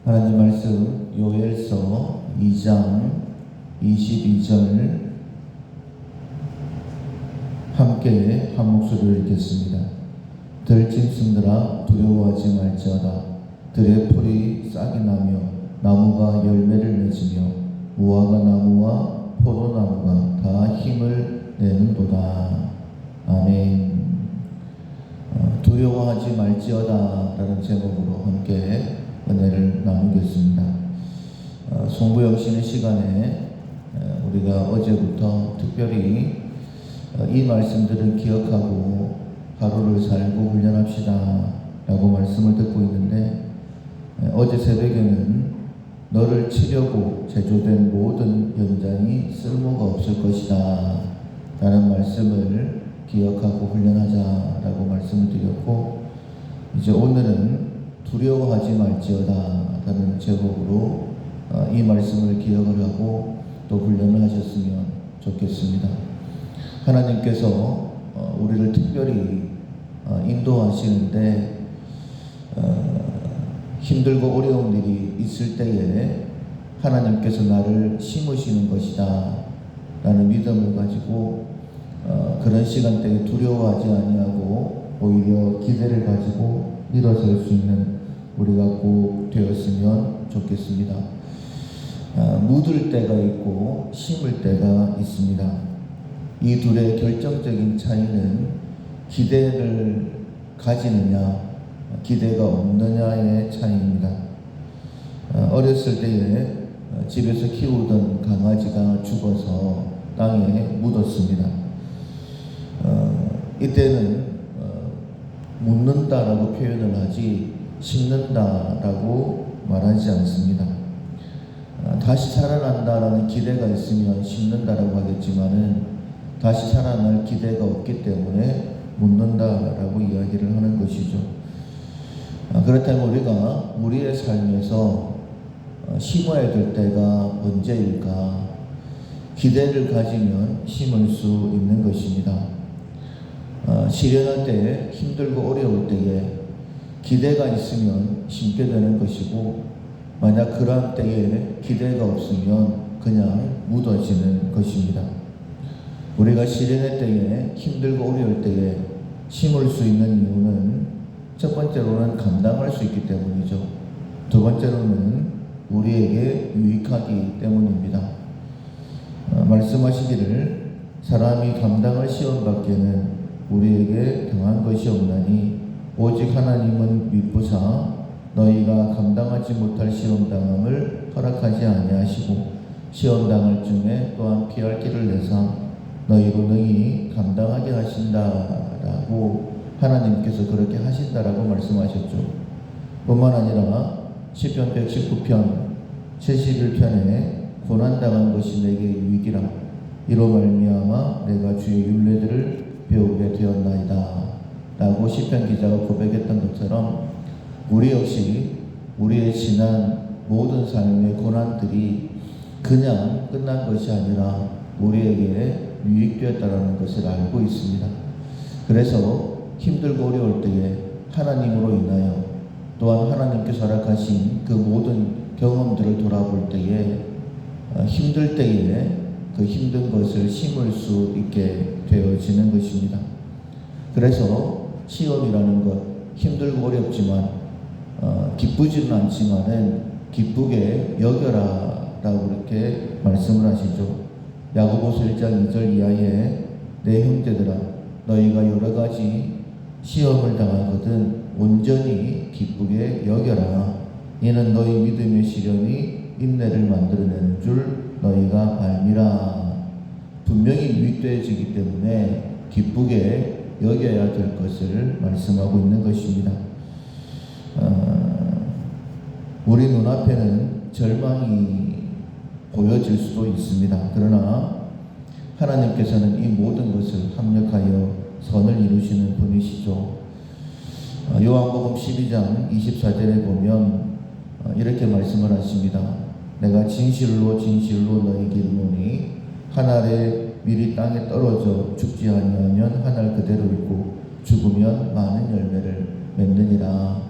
하나님 말씀 요엘서 2장 22절 함께 한 목소리로 읽겠습니다. 들짐승들아 두려워하지 말지어다. 들의 풀이 싹이 나며 나무가 열매를 맺으며 무화과 나무와 포도나무가 다 힘을 내는도다. 아멘. 두려워하지 말지어다 라는 제목으로 함께 은혜를 나누겠습니다. 송부영 쉬는 시간에 우리가 어제부터 특별히 이 말씀들을 기억하고 하루를 살고 훈련합시다 라고 말씀을 듣고 있는데, 어제 새벽에는 너를 치려고 제조된 모든 연장이 쓸모가 없을 것이다 라는 말씀을 기억하고 훈련하자 라고 말씀을 드렸고, 이제 오늘은 두려워하지 말지어다 라는 제목으로 이 말씀을 기억을 하고 또 훈련을 하셨으면 좋겠습니다. 하나님께서 우리를 특별히 인도하시는데, 힘들고 어려운 일이 있을 때에 하나님께서 나를 심으시는 것이다 라는 믿음을 가지고 그런 시간대에 두려워하지 아니하고 오히려 기대를 가지고 일어설 수 있는 우리가 꼭 되었으면 좋겠습니다. 묻을 때가 있고 심을 때가 있습니다. 이 둘의 결정적인 차이는 기대를 가지느냐 기대가 없느냐의 차이입니다. 어렸을 때에 집에서 키우던 강아지가 죽어서 땅에 묻었습니다. 이때는 묻는다라고 표현을 하지 심는다라고 말하지 않습니다. 다시 살아난다라는 기대가 있으면 심는다라고 하겠지만은 다시 살아날 기대가 없기 때문에 묻는다라고 이야기를 하는 것이죠. 그렇다면 우리의 삶에서 심어야 될 때가 언제일까? 기대를 가지면 심을 수 있는 것입니다. 시련할 때, 힘들고 어려울 때에 기대가 있으면 심게 되는 것이고, 만약 그러한 때에 기대가 없으면 그냥 묻어지는 것입니다. 우리가 시련할 때에, 힘들고 어려울 때에 심을 수 있는 이유는 첫 번째로는 감당할 수 있기 때문이죠. 두 번째로는 우리에게 유익하기 때문입니다. 말씀하시기를 사람이 감당할 시험밖에는 우리에게 당한 것이 없나니 오직 하나님은 미쁘사 너희가 감당하지 못할 시험당함을 허락하지 아니하시고 시험당할 중에 또한 피할 길을 내사 너희로 능히 감당하게 하신다라고 하나님께서 그렇게 하신다라고 말씀하셨죠. 뿐만 아니라 시편 119편 71편에 고난당한 것이 내게 유익이라 이로 말미암아 내가 주의 율례들을 배우게 되었나이다 라고 시편 기자가 고백했던 것처럼, 우리 역시 우리의 지난 모든 삶의 고난들이 그냥 끝난 것이 아니라 우리에게 유익되었다는 것을 알고 있습니다. 그래서 힘들고 어려울 때에 하나님으로 인하여 또한 하나님께서 허락하신 그 모든 경험들을 돌아볼 때에 힘들 때에 그 힘든 것을 심을 수 있게 되어지는 것입니다. 그래서 시험이라는 것, 힘들고 어렵지만 기쁘지는 않지만은 기쁘게 여겨라 라고 이렇게 말씀을 하시죠. 야고보서 1장 2절 이하에 내 형제들아 너희가 여러 가지 시험을 당하거든 온전히 기쁘게 여겨라. 이는 너희 믿음의 시련이 인내를 만들어내는 줄 너희가 알미라. 분명히 유익되어지기 때문에 기쁘게 여겨야 될 것을 말씀하고 있는 것입니다. 우리 눈앞에는 절망이 보여질 수도 있습니다. 그러나 하나님께서는 이 모든 것을 합력하여 선을 이루시는 분이시죠. 요한복음 12장 24절에 보면 이렇게 말씀을 하십니다. 내가 진실로 진실로 너희에게 이르노니 한 알의 밀이 땅에 떨어져 죽지 아니하면 한 알 그대로 있고 죽으면 많은 열매를 맺느니라.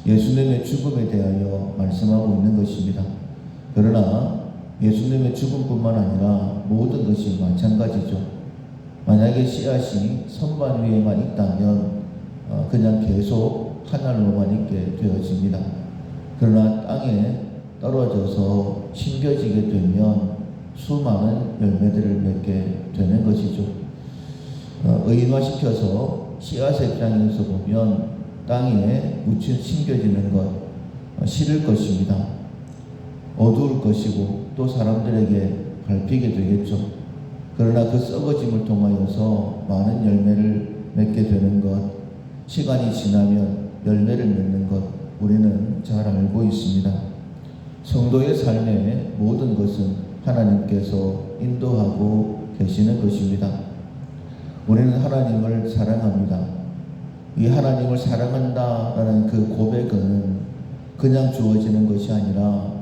예수님의 죽음에 대하여 말씀하고 있는 것입니다. 그러나 예수님의 죽음뿐만 아니라 모든 것이 마찬가지죠. 만약에 씨앗이 선반 위에만 있다면 그냥 계속 하늘로만 있게 되어집니다. 그러나 땅에 떨어져서 심겨지게 되면 수많은 열매들을 맺게 되는 것이죠. 의인화시켜서 씨앗의 입장에서 보면 땅에 심겨지는 것, 싫을 것입니다. 어두울 것이고 또 사람들에게 밟히게 되겠죠. 그러나 그 썩어짐을 통하여서 많은 열매를 맺게 되는 것, 시간이 지나면 열매를 맺는 것, 우리는 잘 알고 있습니다. 성도의 삶의 모든 것은 하나님께서 인도하고 계시는 것입니다. 우리는 하나님을 사랑합니다. 이 하나님을 사랑한다라는 그 고백은 그냥 주어지는 것이 아니라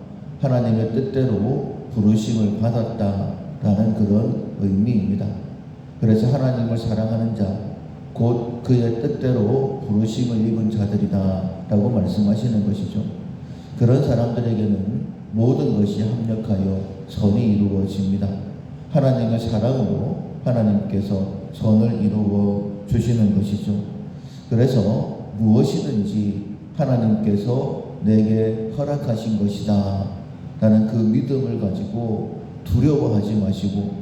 하나님의 뜻대로 부르심을 받았다라는 그런 의미입니다. 그래서 하나님을 사랑하는 자, 곧 그의 뜻대로 부르심을 입은 자들이다 라고 말씀하시는 것이죠. 그런 사람들에게는 모든 것이 합력하여 선이 이루어집니다. 하나님의 사랑으로 하나님께서 선을 이루어 주시는 것이죠. 그래서 무엇이든지 하나님께서 내게 허락하신 것이다 라는 그 믿음을 가지고 두려워하지 마시고,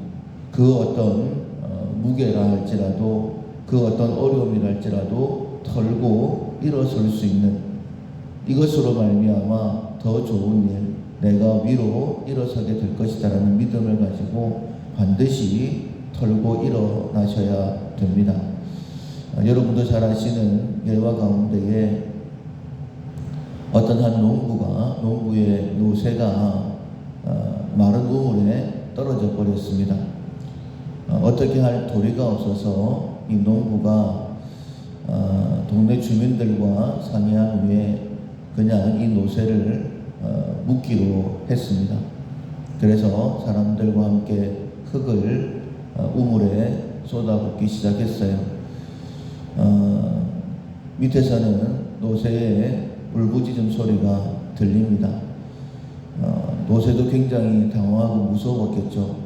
그 어떤 무게라 할지라도, 그 어떤 어려움이라 할지라도 털고 일어설 수 있는, 이것으로 말미암아 더 좋은 일, 내가 위로 일어서게 될 것이다 라는 믿음을 가지고 반드시 털고 일어나셔야 됩니다. 여러분도 잘 아시는 예화 가운데에 어떤 한 농부의 노새가 마른 우물에 떨어져 버렸습니다. 어떻게 할 도리가 없어서 이 농부가 동네 주민들과 상의한 후에 그냥 이 노새를 묻기로 했습니다. 그래서 사람들과 함께 흙을 우물에 쏟아붓기 시작했어요. 밑에서는 노새의 울부짖음 소리가 들립니다. 노새도 굉장히 당황하고 무서웠겠죠.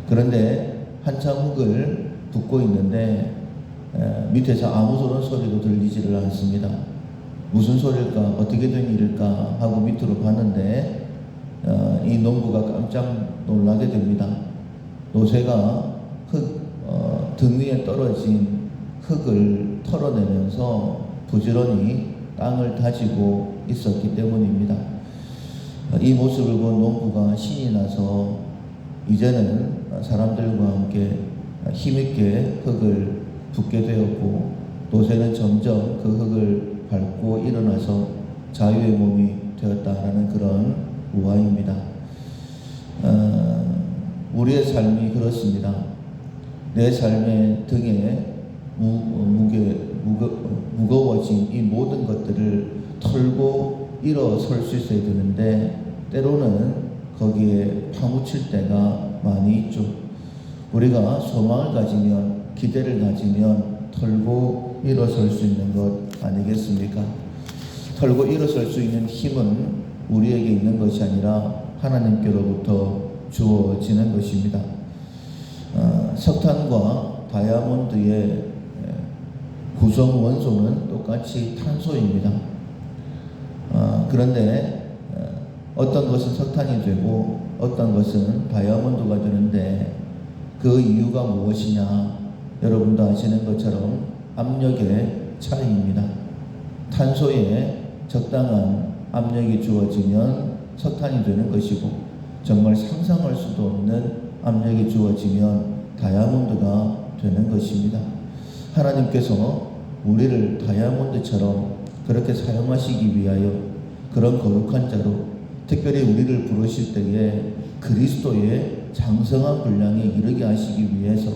그런데 한참 흙을 붓고 있는데 밑에서 아무런 소리도 들리지를 않습니다. 무슨 소리일까? 어떻게 된 일일까? 하고 밑으로 봤는데 이 농부가 깜짝 놀라게 됩니다. 노새가 등 위에 떨어진 흙을 털어내면서 부지런히 땅을 다지고 있었기 때문입니다. 이 모습을 본 농부가 신이 나서 이제는 사람들과 함께 힘있게 흙을 붓게 되었고, 노새는 점점 그 흙을 밟고 일어나서 자유의 몸이 되었다라는 그런 우화입니다. 우리의 삶이 그렇습니다. 내 삶의 등에 무거워진 이 모든 것들을 털고 일어설 수 있어야 되는데, 때로는 거기에 파묻힐 때가 많이 있죠. 우리가 소망을 가지면, 기대를 가지면 털고 일어설 수 있는 것 아니겠습니까? 털고 일어설 수 있는 힘은 우리에게 있는 것이 아니라 하나님께로부터 주어지는 것입니다. 석탄과 다이아몬드의 구성 원소는 똑같이 탄소입니다. 그런데 어떤 것은 석탄이 되고 어떤 것은 다이아몬드가 되는데 그 이유가 무엇이냐? 여러분도 아시는 것처럼 압력의 차이입니다. 탄소에 적당한 압력이 주어지면 석탄이 되는 것이고, 정말 상상할 수도 없는 압력이 주어지면 다이아몬드가 되는 것입니다. 하나님께서 우리를 다이아몬드처럼 그렇게 사용하시기 위하여 그런 거룩한 자로, 특별히 우리를 부르실 때에 그리스도의 장성한 분량에 이르게 하시기 위해서,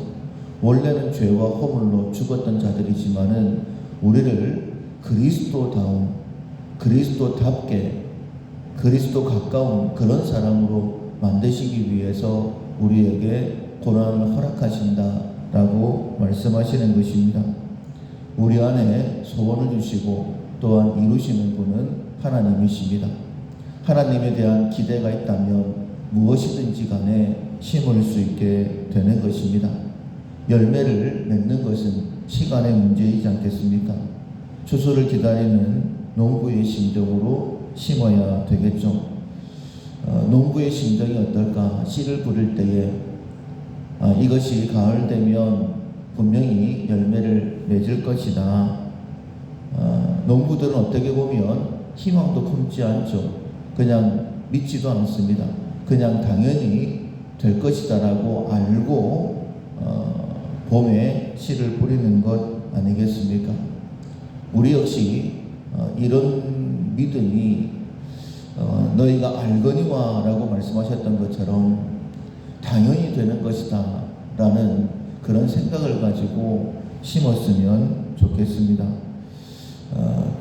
원래는 죄와 허물로 죽었던 자들이지만은 우리를 그리스도다운, 그리스도답게, 그리스도 가까운 그런 사람으로 만드시기 위해서 우리에게 고난을 허락하신다라고 말씀하시는 것입니다. 우리 안에 소원을 주시고 또한 이루시는 분은 하나님이십니다. 하나님에 대한 기대가 있다면 무엇이든지 간에 심을 수 있게 되는 것입니다. 열매를 맺는 것은 시간의 문제이지 않겠습니까? 추수를 기다리는 농부의 심정으로 심어야 되겠죠. 농부의 심정이 어떨까? 씨를 뿌릴 때에 이것이 가을 되면 분명히 열매를 맺을 것이다. 농부들은 어떻게 보면 희망도 품지 않죠. 그냥 믿지도 않습니다. 그냥 당연히 될 것이다라고 알고 봄에 씨를 뿌리는 것 아니겠습니까? 우리 역시 이런 믿음이 너희가 알거니와 라고 말씀하셨던 것처럼 당연히 되는 것이다 라는 그런 생각을 가지고 심었으면 좋겠습니다.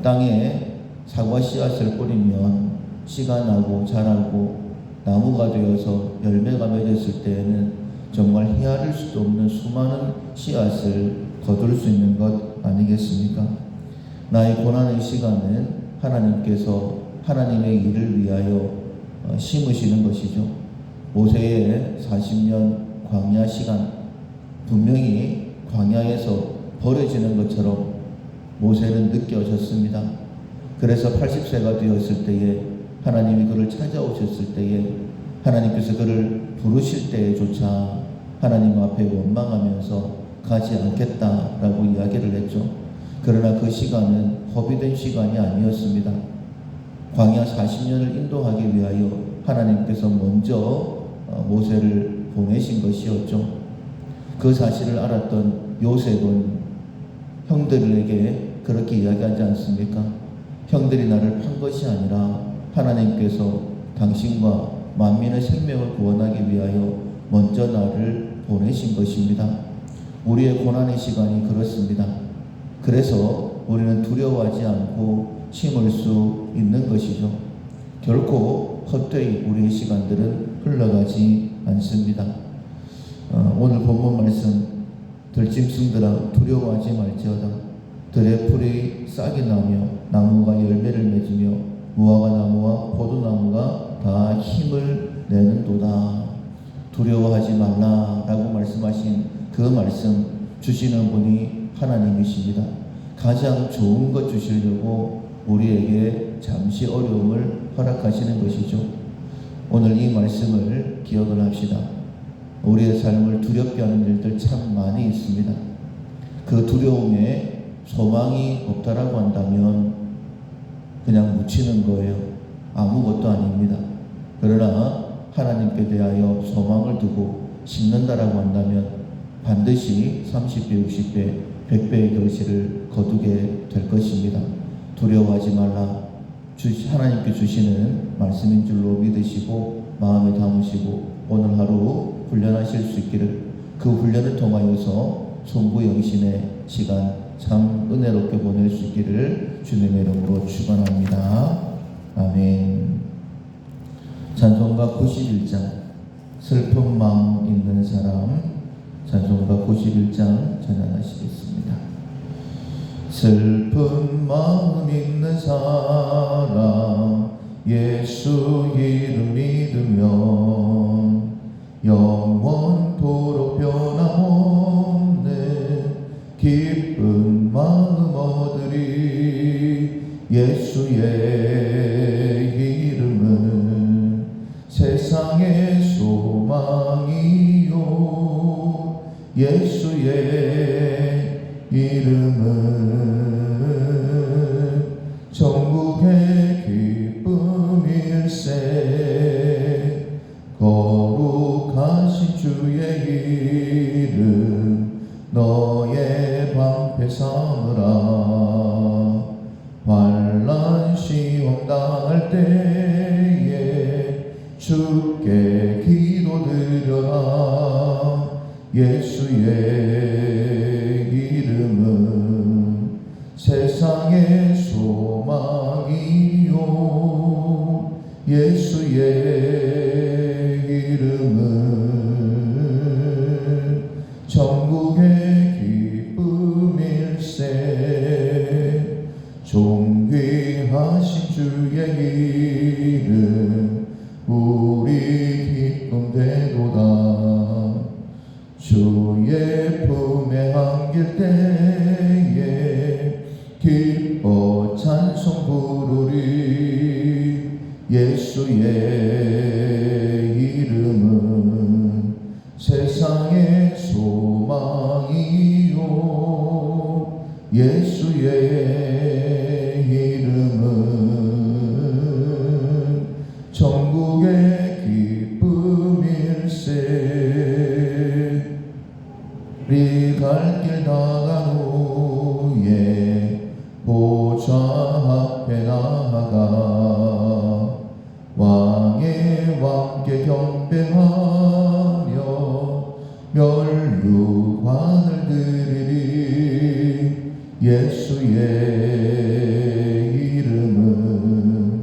땅에 사과 씨앗을 뿌리면 씨가 나고 자라고 나무가 되어서 열매가 맺었을 때에는 정말 헤아릴 수도 없는 수많은 씨앗을 거둘 수 있는 것 아니겠습니까? 나의 고난의 시간은 하나님께서 하나님의 일을 위하여 심으시는 것이죠. 모세의 40년 광야 시간, 분명히 광야에서 버려지는 것처럼 모세는 느껴졌습니다. 그래서 80세가 되었을 때에 하나님이 그를 찾아오셨을 때에 하나님께서 그를 부르실 때조차 하나님 앞에 원망하면서 가지 않겠다라고 이야기를 했죠. 그러나 그 시간은 허비된 시간이 아니었습니다. 광야 40년을 인도하기 위하여 하나님께서 먼저 모세를 보내신 것이었죠. 그 사실을 알았던 요셉은 형들에게 그렇게 이야기하지 않습니까? 형들이 나를 판 것이 아니라 하나님께서 당신과 만민의 생명을 구원하기 위하여 먼저 나를 보내신 것입니다. 우리의 고난의 시간이 그렇습니다. 그래서 우리는 두려워하지 않고 심을 수 있는 것이죠. 결코 헛되이 우리의 시간들은 흘러가지 않습니다. 오늘 본문 말씀, 들짐승들아 두려워하지 말지어다. 들의 풀이 싹이 나며 나무가 열매를 맺으며 무화과 나무와 포도나무가 다 힘을 내는도다. 두려워하지 말라라고 말씀하신 그 말씀 주시는 분이 하나님이십니다. 가장 좋은 것 주시려고 우리에게 잠시 어려움을 허락하시는 것이죠. 오늘 이 말씀을 기억을 합시다. 우리의 삶을 두렵게 하는 일들 참 많이 있습니다. 그 두려움에 소망이 없다라고 한다면 그냥 묻히는 거예요. 아무것도 아닙니다. 그러나 하나님께 대하여 소망을 두고 심는다라고 한다면 반드시 30배, 60배, 100배의 결실을 거두게 될 것입니다. 두려워하지 말라. 하나님께 주시는 말씀인 줄로 믿으시고 마음에 담으시고 오늘 하루 훈련하실 수 있기를, 그 훈련을 통하여서 송구영신의 시간 참 은혜롭게 보낼 수 있기를 주님의 이름으로 축원합니다. 아멘. 찬송가 91장 슬픈 마음 있는 사람, 찬송가 91장 찬양하시겠습니다. 슬픈 마음 있는 사람 예수 이름 믿으면 영원토록 변함없는 기쁜 마음 얻으리. 예수의 이름은 세상의 소망이요 예수의 이름은 천국의 기쁨일세. 거룩하신 주의 이름 너의 방패 삼으라. 환난 시험 당할 때에 주께 기도드려라. 예수의 이름은 세상의 소망이요 예수의 이름은 천국의 기쁨일세. 종교 예수의 이름은 세상의 소망이요 예수의 이름은 천국의 기쁨일세. 우리 갈 길 다간 후에 보좌 앞에 나아가 왕의 왕께 경배하며 면류관을 드리리. 예수의 이름은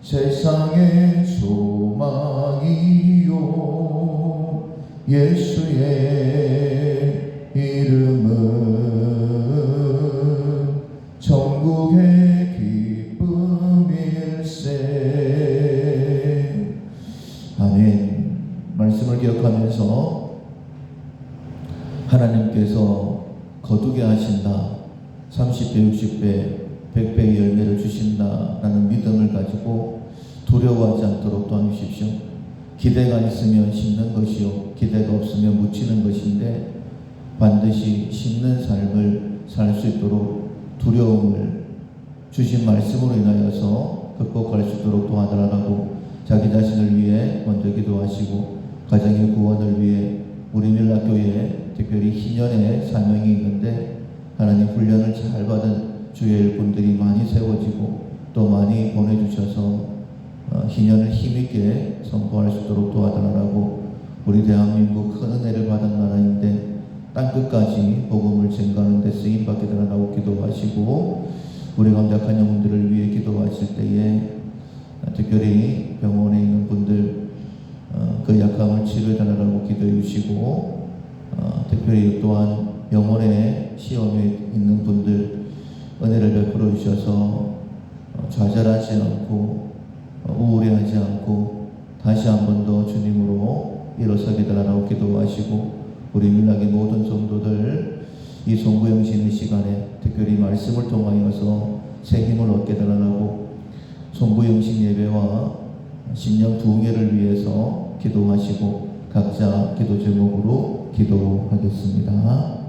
세상의 소망이요 예수의 이름은 천국의 기쁨일세. 아멘. 말씀을 기억하면서 하나님께서 거두게 하신다, 30배, 60배, 100배의 열매를 주신다라는 믿음을 가지고 두려워하지 않도록 도와주십시오. 기대가 있으면 심는 것이요 기대가 없으면 묻히는 것인데 반드시 심는 삶을 살 수 있도록 두려움을 주신 말씀으로 인하여서 극복할 수 있도록 도와달라고 자기 자신을 위해 먼저 기도하시고 가정의 구원을 위해 우리 밀락교회에 특별히 희년의 사명이 있는데 하나님 훈련을 잘 받은 주의 일꾼들이 많이 세워지고 또 많이 보내주셔서 희년을 힘있게 선포할 수 있도록 도와달라고 우리 대한민국 큰 은혜를 받은 나라인데 땅끝까지 복음을 증거하는 데 쓰임받게 되라고 기도하시고 우리 가운데 악한 영혼들을 위해 기도하실 때에 특별히 병원에 있는 분들 그 약함을 치료해달라고 기도해 주시고 특별히 또한 영혼의 시험에 있는 분들 은혜를 베풀어 주셔서 좌절하지 않고 우울해하지 않고 다시 한 번 더 주님으로 일어서게 달라고 기도하시고 우리 밀락의 모든 성도들 이 송구영신의 시간에 특별히 말씀을 통하여서 새 힘을 얻게 달라고 송구영신 예배와 신령 부흥회를 위해서 기도하시고 각자 기도 제목으로 기도하겠습니다.